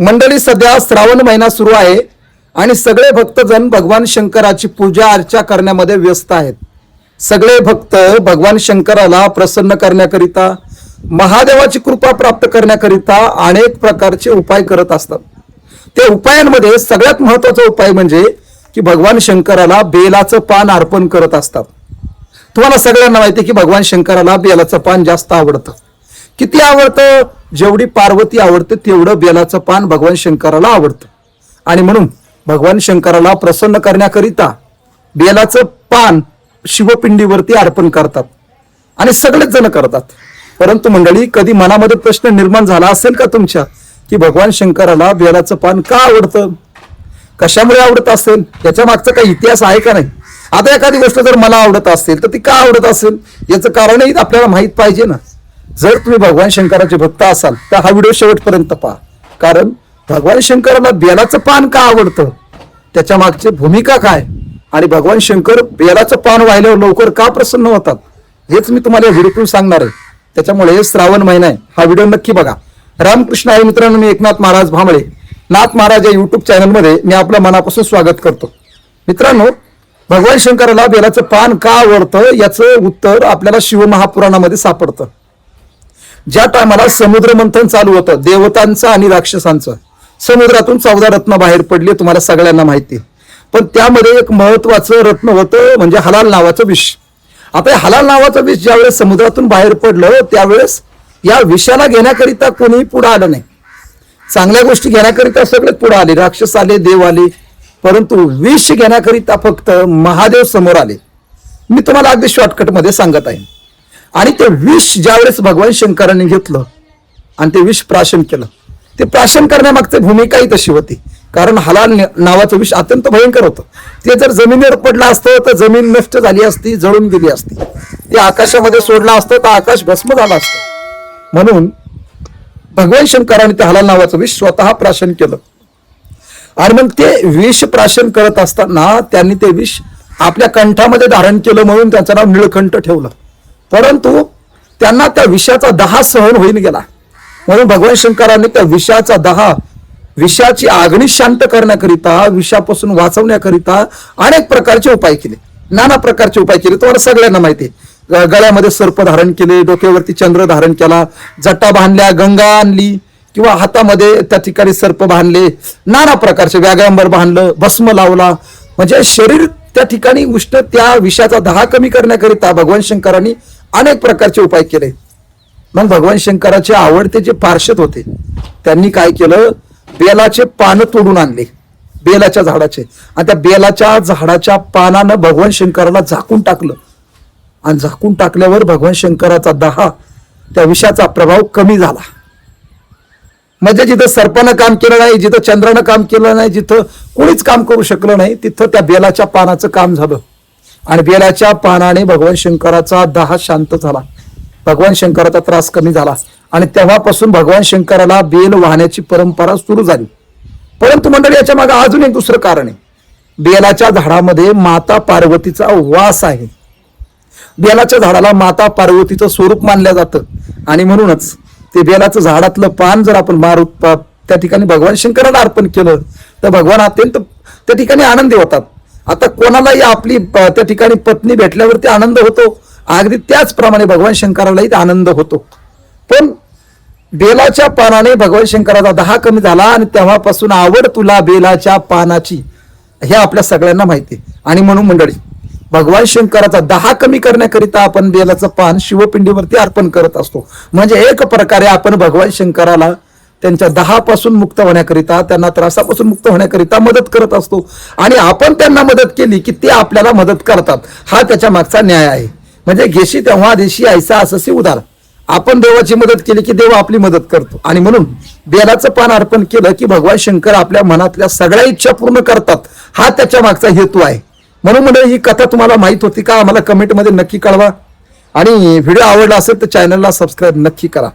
मंडळी, सध्या श्रावण महिना सुरू आहे आणि सगळे भक्तजन भगवान शंकराची पूजा अर्चा करण्यामध्ये व्यस्त आहेत. सगळे भक्त भगवान शंकराला प्रसन्न करण्याकरिता, महादेवाची कृपा प्राप्त करण्याकरिता अनेक प्रकारचे उपाय करत असतात. त्या उपायांमध्ये सगळ्यात महत्वाचा उपाय म्हणजे की भगवान शंकराला बेलाचं पान अर्पण करत असतात. तुम्हाला सगळ्यांना माहिती आहे की भगवान शंकराला बेलाचं पान जास्त आवडतं. किती आवडतं? जेवढी पार्वती आवडते तेवढं बेलाचं पान भगवान शंकराला आवडतं. आणि म्हणून भगवान शंकराला प्रसन्न करण्याकरिता बेलाचं पान शिवपिंडीवरती अर्पण करतात आणि सगळेच जण करतात. परंतु मंडळी, कधी मनामध्ये प्रश्न निर्माण झाला असेल का तुमच्या की भगवान शंकराला बेलाचं पान का आवडतं, कशामुळे आवडत असेल, याच्या मागचा काही इतिहास आहे का नाही? आता एखादी गोष्ट जर मला आवडत असेल तर ती का आवडत असेल याचं कारणही आपल्याला माहित पाहिजे ना. जर तुम्ही भगवान शंकराचे भक्त असाल तर हा व्हिडिओ शेवटपर्यंत पहा. कारण भगवान शंकराला बेलाचं पान का आवडतं, त्याच्या मागची भूमिका काय, आणि भगवान शंकर बेलाचं पान वाहिल्यावर लवकर का प्रसन्न होतात, हेच मी तुम्हाला या व्हिडिओतून सांगणार आहे. त्याच्यामुळे श्रावण महिना आहे, हा व्हिडिओ नक्की बघा. रामकृष्ण आहे मित्रांनो, मी एकनाथ महाराज भांबळे, नाथ महाराज या युट्यूब चॅनलमध्ये मी आपलं मनापासून स्वागत करतो. मित्रांनो, भगवान शंकराला बेलाचं पान का आवडतं याचं उत्तर आपल्याला शिवमहापुराणामध्ये सापडतं. ज्या टायमाला समुद्र मंथन चालू होतं देवतांचं आणि राक्षसांचं, समुद्रातून 14 रत्न बाहेर पडले, तुम्हाला सगळ्यांना माहिती. पण त्यामध्ये एक महत्वाचं रत्न होतं, म्हणजे हलाल नावाचं विष. आता हलाल नावाचं विष ज्यावेळेस समुद्रातून बाहेर पडलं त्यावेळेस या विषाला घेण्याकरिता कोणीही पुढे आलं नाही. चांगल्या गोष्टी घेण्याकरिता सगळे पुढे आले, राक्षस आले, देव आले, परंतु विष घेण्याकरिता फक्त महादेव समोर आले. मी तुम्हाला अगदी शॉर्टकटमध्ये सांगत आहे. आणि ते विष ज्यावेळेस भगवान शंकरांनी घेतलं आणि ते विष प्राशन केलं, ते प्राशन करण्यामागची भूमिकाही तशी होती. कारण हलाल नावाचं विष अत्यंत भयंकर होतं. ते जर जमिनीवर पडलं असतं तर जमीन नष्ट झाली असती, जळून गेली असती. ते आकाशामध्ये सोडलं असतं तर आकाश भस्म झालं असतं. म्हणून भगवान शंकरांनी ते हलाल नावाचं विष स्वतः प्राशन केलं. आणि मग ते विष प्राशन करत असताना त्यांनी ते विष आपल्या कंठामध्ये धारण केलं, म्हणून त्यांचं नाव निळकंठ ठेवलं. परंतु त्यांना त्या विषाचा दाह सहन होईन गेला, म्हणून भगवान शंकरांनी त्या विषाचा दाह, विषाची आग्नी शांत करण्याकरिता, विषापासून वाचवण्याकरिता अनेक प्रकारचे उपाय केले, नाना प्रकारचे उपाय केले. तुम्हाला सगळ्यांना माहिती आहे. गळ्यामध्ये सर्प धारण केले, डोक्यावरती चंद्र धारण केला, जटा बांधल्या, गंगा आणली, किंवा हातामध्ये त्या ठिकाणी सर्प बांधले, नाना प्रकारचे व्यागांबर बांधलं, भस्म लावला. म्हणजे शरीर त्या ठिकाणी उष्ण, त्या विषाचा दाह कमी करण्याकरिता भगवान शंकरांनी अनेक प्रकारचे उपाय केले. मग भगवान शंकराचे आवडते जे पार्षद होते त्यांनी काय केलं, बेलाचे पान तोडून आणले, बेलाच्या झाडाचे, आणि त्या बेलाच्या झाडाच्या पानानं भगवान शंकराला झाकून टाकलं. आणि झाकून टाकल्यावर भगवान शंकराचा दाह, त्या विषाचा प्रभाव कमी झाला. म्हणजे जिथं सर्पानं काम केलं नाही, जिथं चंद्रानं काम केलं नाही, जिथं कोणीच काम करू शकलं नाही, तिथं त्या बेलाच्या पानाचं काम झालं. आणि बेलाच्या पानाने भगवान शंकराचा दाह शांत झाला, भगवान शंकराचा त्रास कमी झाला. आणि तेव्हापासून भगवान शंकराला बेल वाहण्याची परंपरा सुरू झाली. परंतु मंडळी, याच्या मागे अजून एक दुसरं कारण आहे. बेलाच्या झाडामध्ये माता पार्वतीचा वास आहे. बेलाच्या झाडाला माता पार्वतीचं स्वरूप मानलं जातं. आणि म्हणूनच ते बेलाचं झाडातलं पान जर आपण त्या ठिकाणी भगवान शंकराला अर्पण केलं तर भगवान अत्यंत त्या ठिकाणी आनंदी होतात. आता कोणालाही आपली त्या ठिकाणी पत्नी भेटल्यावरती आनंद होतो, अगदी त्याचप्रमाणे भगवान शंकरालाही आनंद होतो. पण बेलाच्या पानाने भगवान शंकराचा दाह कमी झाला आणि तेव्हापासून आवड तुला बेलाच्या पानाची, हे आपल्या सगळ्यांना माहिती आहे. आणि म्हणून मंडळी, भगवान शंकराचा दाह कमी करण्याकरिता आपण बेलाचं पान शिवपिंडीवरती अर्पण करत असतो. म्हणजे एक प्रकारे आपण भगवान शंकराला त्यांच्या दाहापासून मुक्त होण्याकरिता, त्यांना त्रासापासून मुक्त होण्याकरिता मदत करत असतो. आणि आपण त्यांना मदत केली की ते आपल्याला मदत करतात, हा त्याच्या मागचा न्याय आहे. म्हणजे घेशी तेव्हा देशी ऐसा अससी उदार. आपण देवाची मदत केली की देव आपली मदत करतो. आणि म्हणून बेलाचं पान अर्पण केलं की भगवान शंकर आपल्या मनातल्या सगळ्या इच्छा पूर्ण करतात, हा त्याच्या मागचा हेतू आहे. म्हणून म्हणजे ही कथा तुम्हाला माहित होती का? आम्हाला कमेंटमध्ये नक्की कळवा. आणि व्हिडिओ आवडला असेल तर चॅनलला सबस्क्राईब नक्की करा.